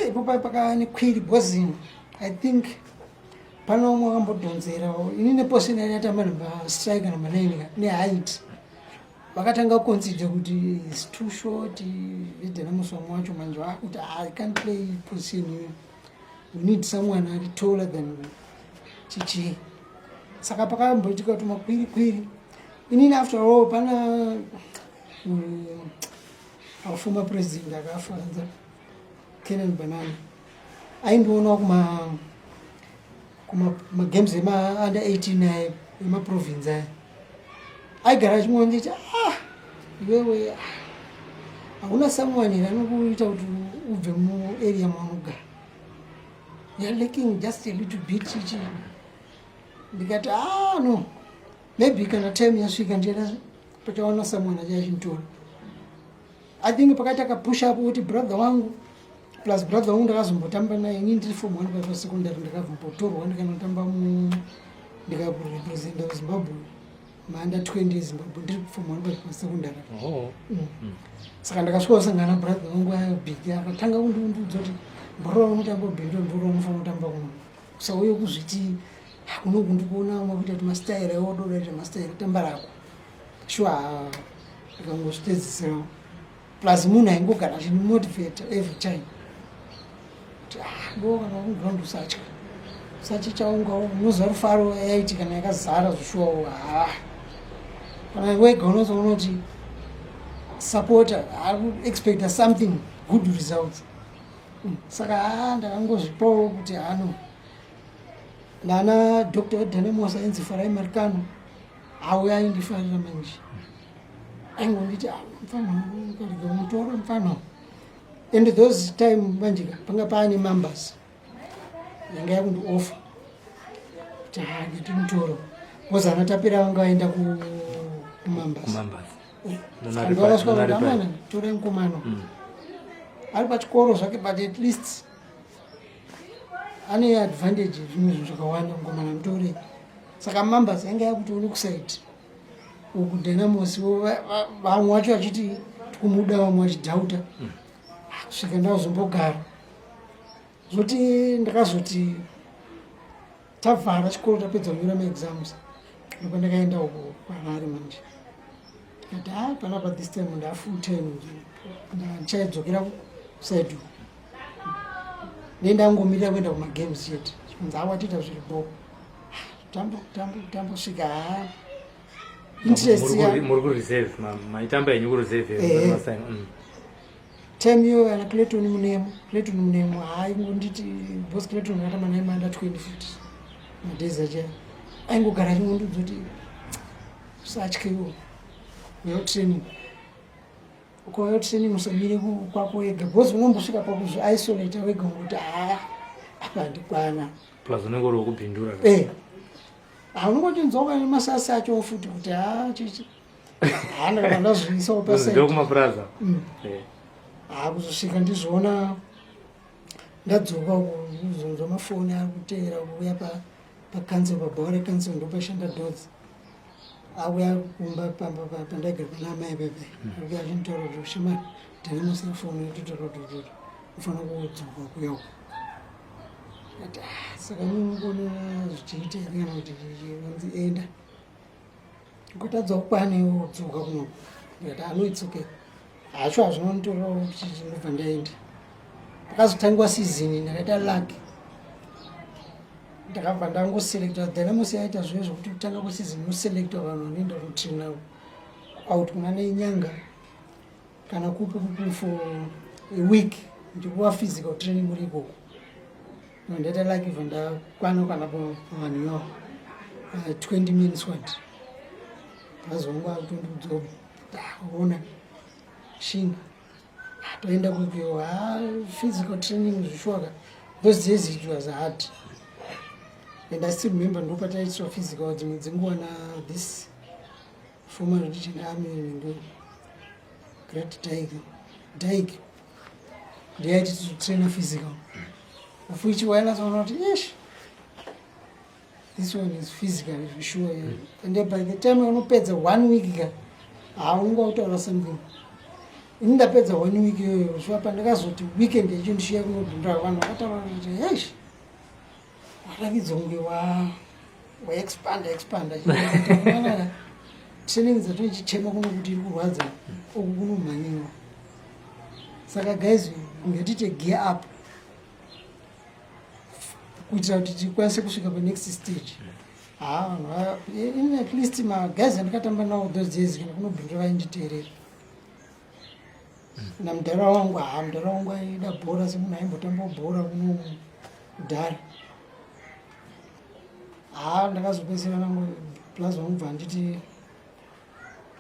ipopa pakanikwiri bhozini I think pana umwe akambodhonzera inini posina yata manamba strike number 9 neheight vakatanga consider kuti is too short Dynamos wacho manje vakuti I can't play position here. We need someone ari taller than Chichi. Saka pakamboitika kuti makwiri inini after all pana our former president akafa Kenan Banana aindoona kuma games ema under 18 ema province aigara chimonditi iwewe hakuna someone anokuita kuti ubve mu area maunogara you're lacking just a little bit chichi ndikati no maybe kana time yasvika ndiyera pataona someone achachintora I think pakati akapush up kuti brother wangu plus brother wangu ndakazombotamba naye inini ndiri form 1 pa secondary ndakavombotorwa ndikanotamba ndikarepresenta Zimbabwe under 20 Zimbabwe ndiri form 1 pa secondary. Saka ndakasvika brother wangu big akatanga kundiudza kuti bro unotambo bhindo ndiro unofanira kutamba kuno kusauye kuzviti unokundikuona makuita kuti mastyle eodorete mastyle tamba rako sure ndikangozvitedzisira plus munhu aingogara achindimotivate every time ndo kana kuground usatya chaunga unoziva rufaro yaiti kana yakazara zvishuwawo kana wega unozoona kuti supporter ari kuexpecta something good results. Saka ndakangozvipawo kuti ndana Dr. Dynamos ainzi SlyMedia TV auya aindifarira manje aingonditi mfanho mutoro mfanho and those time manje panga paane members yanga yakundi offer kuti nditi mutoro because anatapira vanga vaenda kumembers ndoraswa tore mukomano ari pachikoro zvake but at least ane advantage zvinhu zvakawanda mukomana mutore saka members yanga yakuti uri kusaiti uku Dynamos vamwe vacho vachiti tikumuda vamwe vachidhauta kusvika ndazombogara zoti ndakazoti tabvara chikoro tapedza kunyora maexams ndipo ndakaenda uko kwavari manje ndikati panapa this time ndafull time ndichaidzokera kusaidi nendangomirira kuenda kumagames chete chikunzi awatita zviripo tambosvika interest muri kureserve maitamba yenyu kureserve time iyo ana Clayton munemo ingonditi boss Clayton akatamba naye under 20 madezi acha aingogara chingondudza kuti usatyiwo uyo training ukoyo training usamire kwako wega because unombosvika pakuzvi-isolate wega ngokuti apa handikwana plus unenge uri wekubhindura unongotinzwa nemasasi acho futi kuti chichi ndakaba ndazviisawo pasakumapuraza kuzosvika ndizvoona ndadzoka kuzonzwa mafoni ari kuteera kuuya pacancel pabhaure cancel ndopashanda dots auya kumba pandaigara panamai pepe akuya achinitaura kuti shema Dynamos foni totaura kuti ufanira kudzoka kuyako ati saka ningona zvichiita kana kuti anzi enda ukatadza kukwanewo kudzoka kuno ndikati anoitsoke hacho hazvinonditorerawo kuti ndinobva ndaenda pakazotangwa season ndakaita luck ndakabva ndangoselecta Dynamos yaita zvive zvokuti kutanga kweseason unoselecta vanhu vanoenda kunotraina out kuna nenyanga kana kupi for a week ndikuwa physical training uri ikoko ndaita luck ibva ndakwana kana pavanhu yavo 20 minutes what pazonga kutondiudzoona shinga toenda kukiyo physical training zvishwaka those days it was hard and I still remember ndopataitwa physical dzimwe dzenguva this former religion army ndo great daik ndiyaiti tizotraina physical of which wainazoona kuti this one is physical sure and by the time unopedza 1 week ka unonga utaura something ndapedza 1 week iyoyo zvapa ndakazoti weekend yechindishiya kunobhindura vanhu vakataura kuti hesh warakidza kunge waexpanda training dzatoichichema kuno kuti iri kurwadza uku kunomhanyiwa. Saka guys ngatite gear up kuitira kuti tikwanise kusvika panext stage. In at least guys andikatamba nawo those days kana kunobhindura vainditeerera na mudhara wangu aida bhora semunhu aimbotamba bhora kuno kudhara. Ndakazopedzisira nangu plus vangubva nditi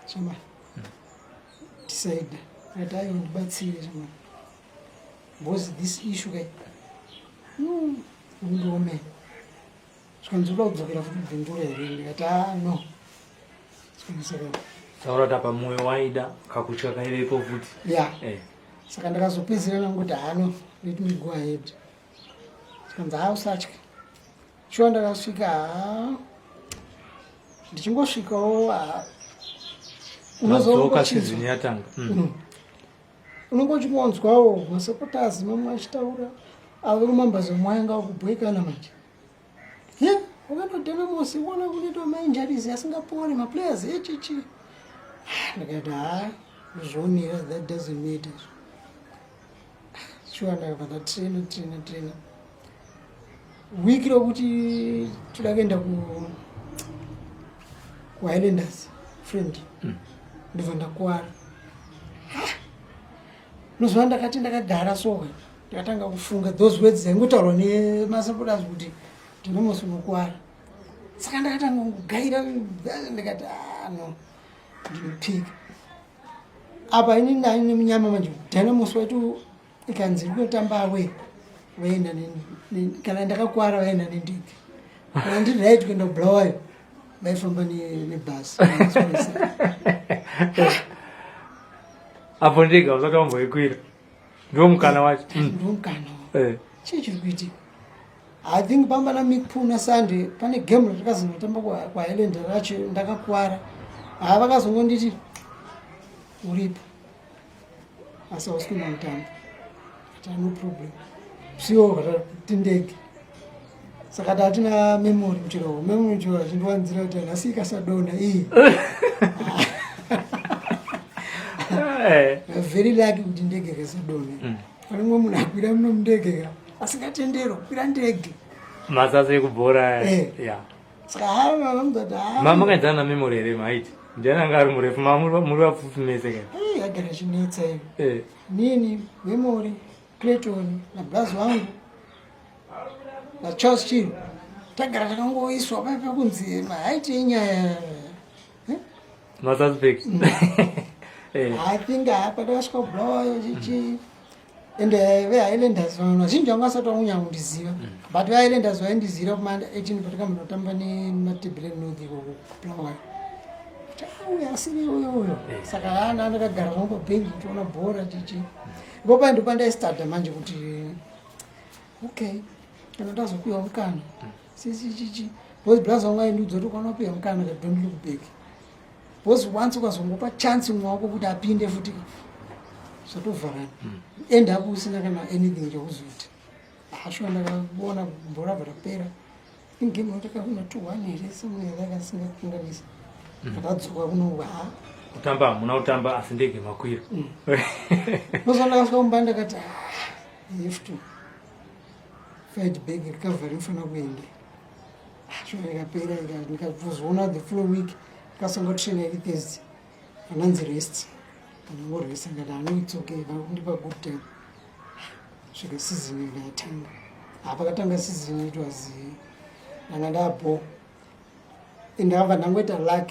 chama decide that I will batsire chama because this issue kai ndome skanzula kudzokera futi bhindura here ndikati no sikanisaka saurata pamoyo waida kakutya kaivepo futi saka ndakazopedzisira nangu kuti let me go ahead sikanzi usatya shuwa ndakasvika ndichingosvikawo unozoka season yatanga unonge uchingonzwawo masupporters mamwe achitaura ave kumambazo mwainga kubhekana manje wakati Dynamos iona kunoitwa mainjuries asingapori maplayers echichi ndakati zvonira that doesn't matter shuwa ndakabva trainer wiki rokuti tudakaenda kuhighlanders friend ndibva ndakuwara nozva ndakati ndakagara soka ndakatanga kufunga those words dzaingotaurwa nemasupporters kuti Dynamos unokuwara. Saka ndakatanga kugaira ndikati no ndinopika apa ini ndani nemunyama manje Dynamos wetu ikanzi iri kutamba awe vaenda kana ndakakuwara vaenda nendege kana ndiri right kuenda kubulawayo vaifamba nebhasi apo ndega usati wamboikwira ndiwo mukana wacho ndiwo mukana chii chiri kuitika. I think pamba na mikpuna Sunday pane game ratakazonotamba kwaHighland racho ndakakuwara vakazongonditi uripo asi hausikuna mutambo no problem psiwo vakati ndege saka tatina memory muchero achindiwanzira kuti nhasi ikasadona iyi very lucky kuti ndege ikasadona pane mwe munhu akwira muno mundege asingatendero kwira ndege masasa ekubhora saka makaenzana na memory here maiti ndiananga ari murefu muri vapfupi mese kai agara chinetsa iyo nini memory Clayton na brazi wangu na Charles Chiro tagara takangoiswa paipa kunzi haiti yenyaya masuspect I think hapa ndakasvika kubulawayo chichi ende veHighlanders vanhu vazhinji vanga vasati vangunyangondiziva but veHighlanders vaindiziva kumanda 18 patakambotamba nematebhile north ikoko kubulawayo uyo asiri uyo saka ndakagara zangu pabhengi ndichiona bhora chichi ipopa ndo pandaistarta manje kuti okay kana ndazopiwa mukana sisi chichi because brother wangu aindiudza kuti ukanopiwa mukana don't look back because once ukazongopa chance mumwe wako kuti apinde futi zvatovharana end up usina kana anything chekuzoita shuwa ndakaona bhora bva rapera ingame yatakakuna 2-1 here somewhere yakasingakunganisa akadzoka kuno kutamba hamuna kutamba asi ndege makwira nozva ndakasvika kumba ndakati have to fight back recovery inofana kuenda shuwa ikapera ndikazoona the flow week ndikasongotraina iri Thursday ananzi rest ndingoresta ngati it's okay vakundipa good time svika season ikatanga pakatanga season it was nanga ndabo ndakabva ndangoita luck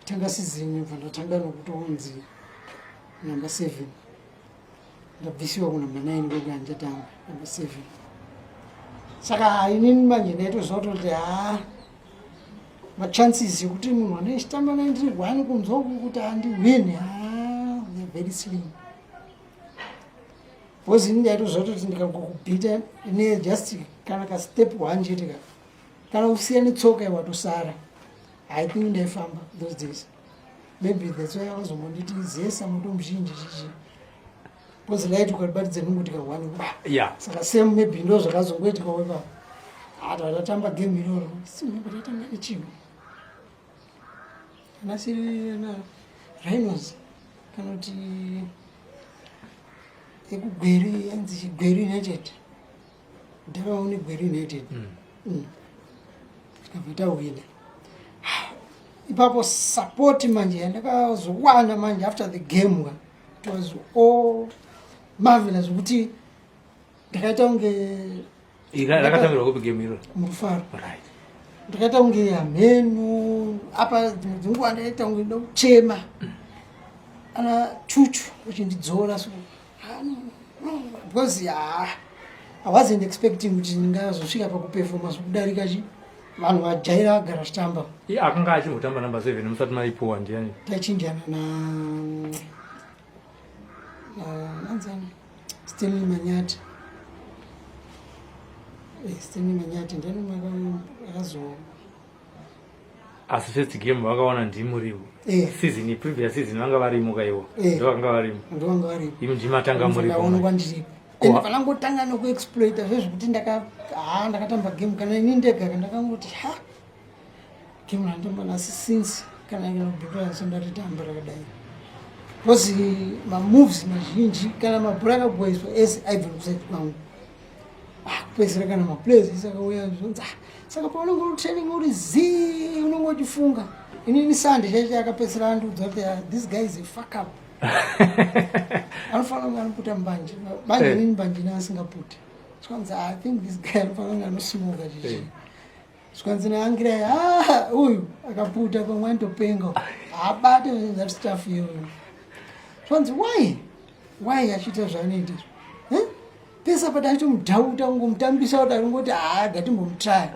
tanga season bva ndatanga nokutonzi number 7 ndabvisiwa kunumber 9 ndoga ndichatanga number 7 saka inini manje ndaitozvakuti kuti machances ekuti munhu anochitamba 91 kunzwaku kuti andiwini very slim because ini ndaitozvakuti ndikangokubhita ine just kana ka step 1 chete kana usiya netsoka iwatosara I think ndaifamba those days maybe that's why I was monditi zesa muto muzhinji chichi because light ukabatidza nungutika 1 yeah saka same maybe ndo zvakazongoitika wepa tatamba game iroro simubatanga nechimwe nasiri na Rhinos kana kuti ekugweri yanzi Gweri United ndakaone Gweri United tikabvita wina ipapo support manje yandakazowana manje after the game it was all marvelous ukuthi ndakaita unge rakatambirwa kupi game iro mufaro right ndakaita unge amenu apa dzinguwa ndaita unge ndokuchema ana chuchu uchindidzora so because I wasn't expecting kuti ndingazosvika pakuperformance kudarika chi vanhu vajaira agara chitamba akanga achingotamba number 7 musati maipuwa ndiani tachinjana na nanzani SlyMedia ndani makazo asi first game vakaona ndimuriwo season previous season vanga varimo kaiwa ndovanga varimo imi ndimatanga muriwo kwandiri ende vanangotanga nokuexploita zvezvekuti ndakatamba game kana ini ndega ndakangoti game randamba nasi since kana inobhikira sondaritamba rakadai because mamoves mazhinji kana mabhora akagoiswa ese aibva kuside kwangu kupedzisira kana maplayers isakauya zvonzi saka paunenge uri training uri zii unenge uchifunga inini sande chaicho akapedzisira andudza kuti this guy is a fuck up anofanira kunge anoputa mbanje inini mbanje neasingaputi zvikanzi I think this guy anofanira kunge anosmoka chichi zvikanzi neangirai uyu akaputa pamwe andopenga abate that stuff iyoyo zvikanzi why achiita zvaanoita pesa pati achimudhauta kungomutambisa kuti aringoti gatimbomutraya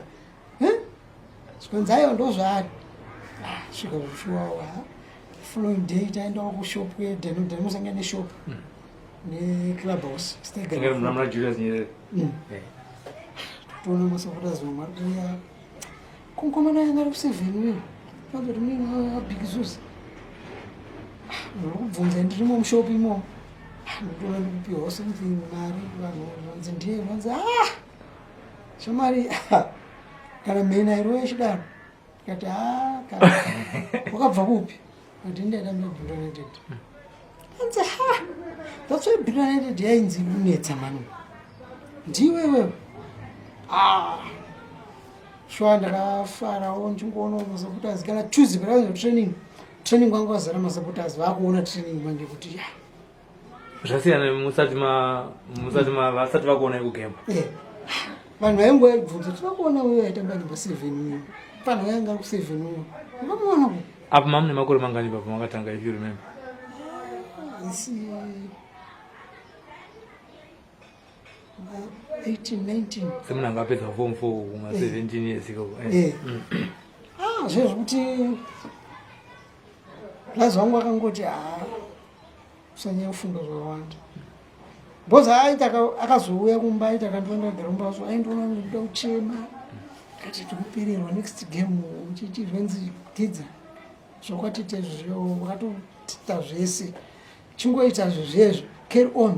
zvikanzi aiwa ndo zvaari svika kushuwawa following day taendawo kushopu yedenosanga neshopu neclubhouse toona masapoters vamwe ari kuuya kunkomana yanga ari ku7 uyo panzoti mine Garikai Zuze ndikubvunza ndirimo mushopu imomo nditoona ndikupiwawo something mari vanhu vanzi ndiye vanzi shamari kana mhena iro yechidaro tikati wakabva kupi ati ndaidamba Garikai United anzi that's why Garikai United yainzi unetsa manu ndiwewe shwa ndakafarawo ndichingoona masapoters kana Tuesday pakazo training kwangu wazara masapoters vakuona training manje kuti zvasiyana musati vakuona ikugema vanhu vaingobvunza kuti vakuona uyo aitamba number 7 uyo panhu yanga ku 7 uyo vakamuona ku apa mamune makore mangani papo makatanga if you remember isi 18-19 semunanga apedza form 4 kuma 17 years ago zvezvekuti lazi wangu akangoti usanyanya kufunga zvakawanda because akazouya kumba aita akandiona garomba so aindiona ndikuda kuchema kati tikupererwa next game uchichizvenzi tidza zvokwatita izvozvo wakatotita zvese chingoita zvezvezvo carry on